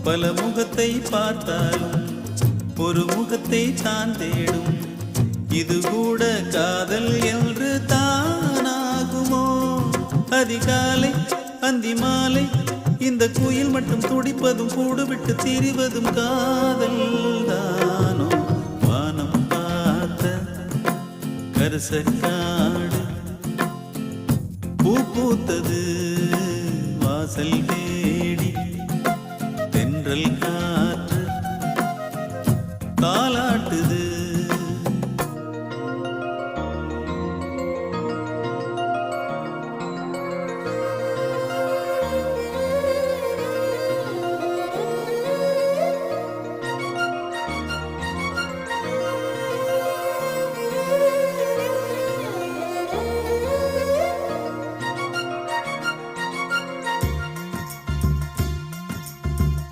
பல முகத்தை பார்த்தாலும் ஒரு முகத்தை தான் தேடும். இது கூட காதல் என்று தானாகுமோ? அதிகாலை அந்தி மாலை இந்த குயில் மட்டும் துடிப்பதும் கூடு விட்டு திரிவதும் காதல் தானோ? வானம் பார்த்த கரிசக்காடு பூ பூத்தது வாசல் தேடி. தென்றல் காற்று தாலாட்டுது